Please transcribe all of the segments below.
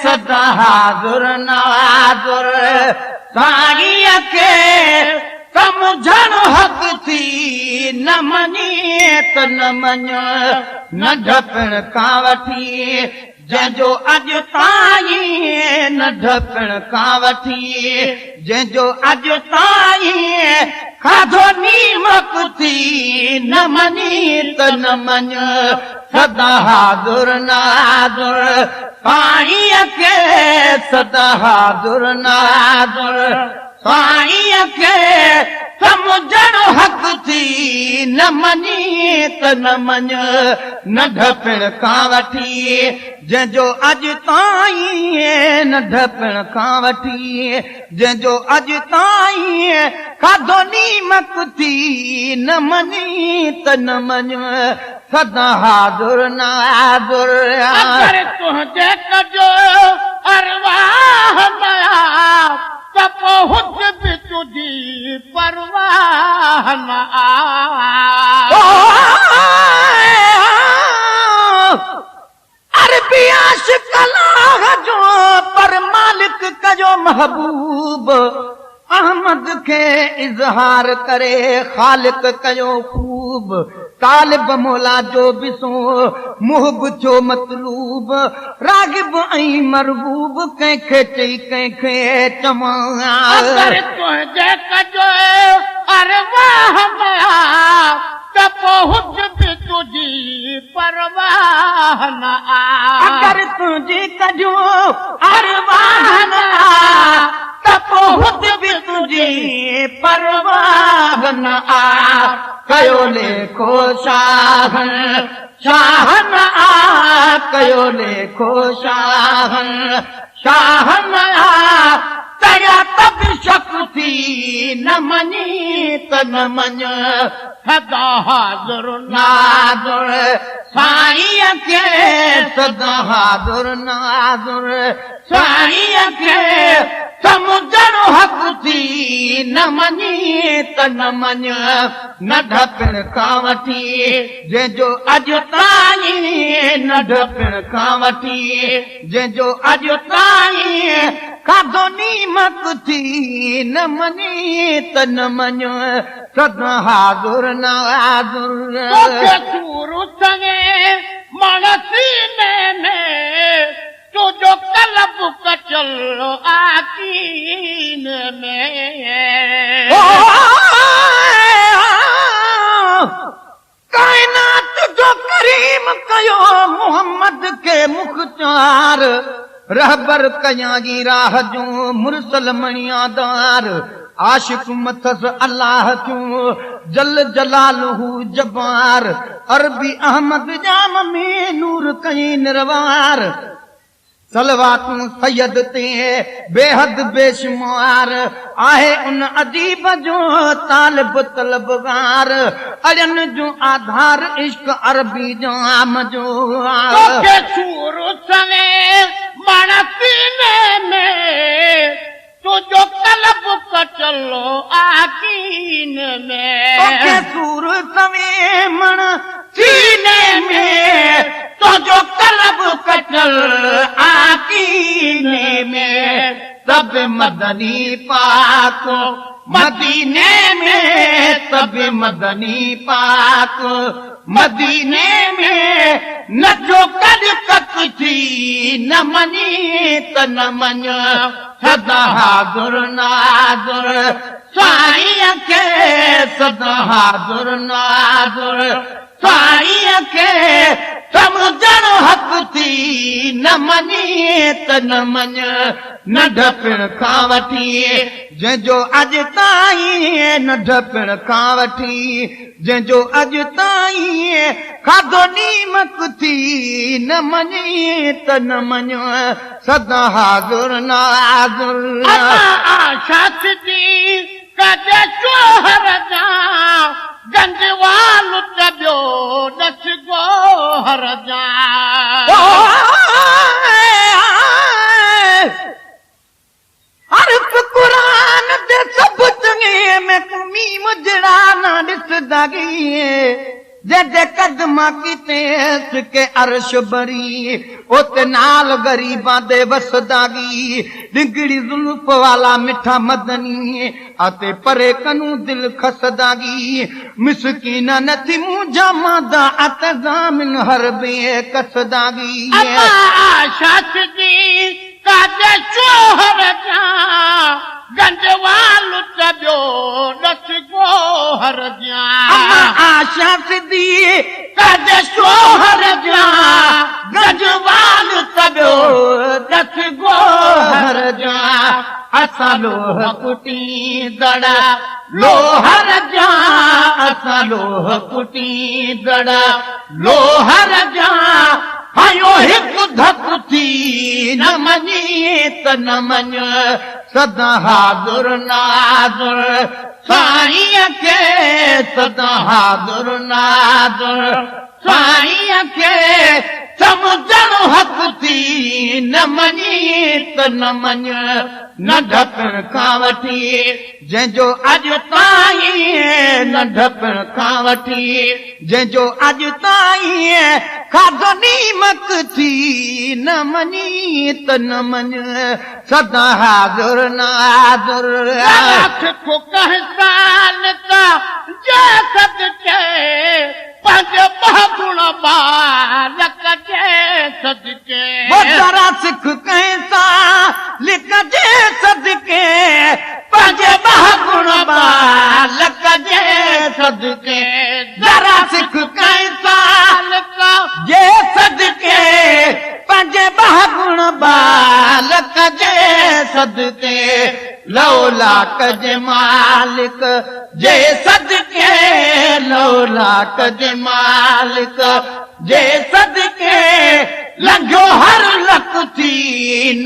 सदा हाज़ुर नाज़ुर साईं खे समुझण हक़ थी न मञे त न मञ न ढकण खां वठी जंहिंजो अॼु ताईं न ढकण खां वठी जंहिंजो अॼु ताईं खाधो नीमक थी न मञी त न मञ सदा हाज़ुर नाज़ुर साईं खे सदा हाज़ुर नाज़ुर साईं खे समुझण हक़ थी न मञी त न मञ न ढकण खां वठी जंहिंजो अॼु ताईं न ढकण खां वठी जंहिंजो अॼु ताईं खाधो नीमक थी न मञी त न मञ सदा हाज़ुर नाज़ुर अगर तुंहिंजे कजो अरवाह नया त पहुच बि तुझी परवाह न अरबी आशिक़ अल्लाह जो पर मालिक कजो महबूब अहमद खे इज़हार करे ख़ालिक कयो खूब तालिब मौला जो बिसो मुहब जो मतलूब रागिब ऐं मरबूब कंहिंखे चई कंहिंखे चवां अगर तुंहिंजे कजो अरवाह नया त पहुच बि तुझी परवाह न अगर तुंहिंजी कजो अरवाह नया त पहुच बि तुझी परवाह न कयो लेखो शाहन शाहन कयो लेखो शाहन शाहन तया तब शक थी न मञी त न मञ सदा हाज़ुर नाज़ुर साईं खे सदा हाज़ुर नाज़ुर साईं खे समुझण हक़ थी न मञी त न मञ न ढकण खां वठी जंहिंजो अॼु ताईं न ढकण खां वठी जंहिंजो अॼु ताईं खाधो नीमक थी न मञी त न मञ सदा हाज़ुर नाज़ुर तोखे सूर संगे मण सीने में तुझो कलब कचल आकीन में कायनात जो करीम कयो मोहम्मद के मुख्तार रहबर कयां जी राह जो मुरसल मणियादार आशिक मथस अल्लाह क्यों जल जलालहू जबार अरबी अहमद जाम में नूर कहीं निरवार सलवातूं सैयद ते बेहद बेशुमार आहे उन अदीब जो तालिब तलबगार अड़न जो आधार इश्क अरबी जाम जो तोखे सूर संगे मण सीने में तुझो कलब कचलो आकीन में तोखे सूर सवे मण सीने में तुझो कलब कचल आकीने में सब मदनी पाक मदीने में सब मदनी पाक मदीने में न जो कद कक थी न मञी त न मञ सदा हाज़ुर नाज़ुर साईं खे सदा हाज़ुर नाज़ुर साईं खे समुझण हक़ थी न मञी त न मञ न ढकण खां वठी जंहिंजो अॼु ताईं न ढकण खां वठी जंहिंजो अॼु ताईं खाधो नीमक थी न मञी त न मञ सदा हाज़ुर नाज़ुर आशा थी कजे शोहर जा गंजवाल तबियो दस गोहर जा हर क़ुरान दागी जेडे कदमा कीते के अर्श बरी ओते नाल गरीबां दे वसदागी डिंगड़ी जुल्फ वाला मिठा मदनी अते परे कनू दिल खसदागी मिसकीना नथी मुंजा मादा अते जामिन हर बे कसदागी शास्त्री काजे चोहर जा गंजवाल तबियो नस गोहर जा आशा सिद्धी काजे चोहर जा गंजवाल तबियो नस गोहर जा असा लोह कुटी दड़ा लोहर जा असा लोह कुटी दड़ा लोहर जा हायो हिक धक थी न मनी त न मन सदा हाजुर नाजुर साईं के सदा हाजुर नाजुर साईं के समझण हक थी न मनी त न मन न ढपण खां वठी जंहिंजो अॼु ताईं न ढपण खां वठी जंहिंजो अॼु ताईं खाधो नीमक थी न मनी त न मन सदा हाजुर नाजुर को कहसान का जे सदके पंज बहुगुण बालक जे सदके जरा सिख कैसा लिख जे सदके पंज बहुगुण बालक जे सदके जरा सिख कैसा जे सदके पंज बहुगुण बालक जे सदके लौलाक जे मालिक जे सदके लौलाक जे मालिक जे सदके लंघो हर लक थी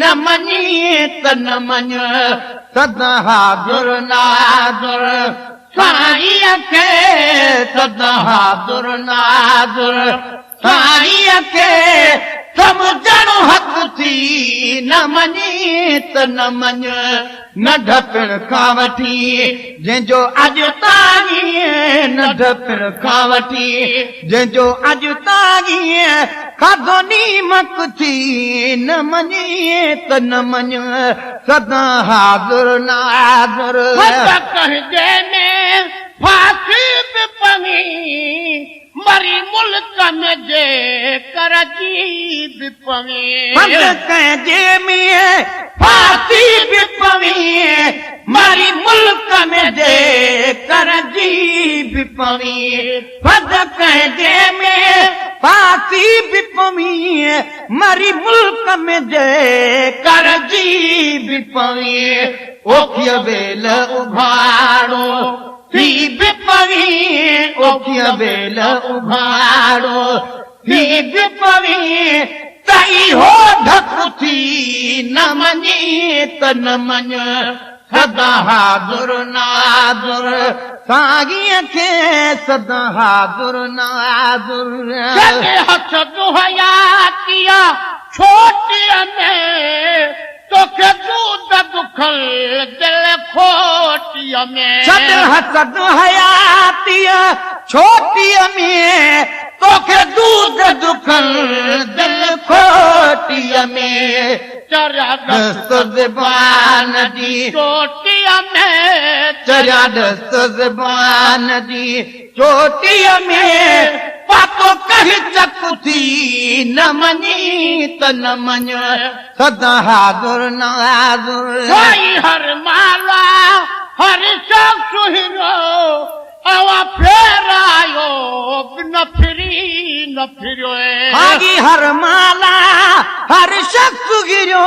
न मनी त न मन सदा हाजुर नाजुर साईं खे सदा हाजुर नाजुर साईं खे समझण हक थी न मनी त न मन न ढपण खां वठी जंहिंजो अॼु ताईं न ढपण खां वठी जंहिंजो अॼु ताईं खाधो नीमक थी न मनी त न मन सदा हाजुर नाजुर कहजे में फांसी बि पवी मरी मुल्क में जे करजी बि पवी कहजे में फांसी बि पवी मरी मुल्क में जे करजी बि पवी फद कहजे में फांसी बि पवी मरी मुल्क में जे करजी बि पवी ओखिय बेल उभाड़ो थी बि पवी ओखिय बेल उभाड़ो थी बि पवी तई हो ढक थी न मनी त न मन सदा हाजुर नाजुर साईं खे सदा हाजुर नाजुर हथ दुहया किया छोटी में तोखे दूध दुखल दिल खोटी में सद हसद हयाती छोटी में तोखे दूध दुखल दिल खोटी में चरिया दस्त ज़बान जी छोटी में चरिया दस्त ज़बान जी चोटी में पातो कही चकु थी न मनी त न मन सदा हाजुर नाजुर साईं हर माला हर शख्स सुहिरो अवा फेरायो न फिरी न फिरियो आगी हर माला हर शख्स गिरियो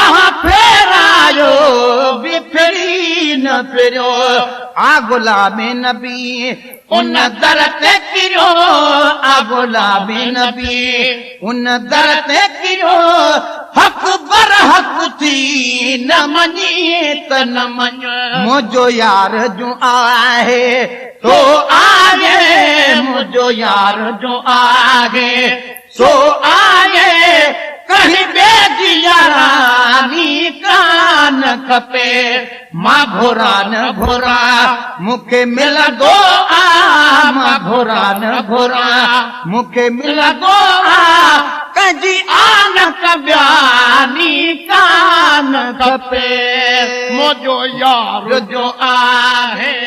आहा फेरायो बि फिरी न फिरियो आ गुलामे नबी उन दर ते किरियो आ गुलामे नबी उन दर ते किरियो हक बर हक थी न मनी त न मन मुझो यार जो आहे तो आगे मुझो यार जो आगे सो आगे कहीं बेजी यारानी कान खपे मां घोरा न घोरा मूंखे मिलंदो आ मां घोरा न घोरा मूंखे मिलंदो आ कंहिंजी आन कब्यानी कान खपे मुंहिंजो यार जो आहे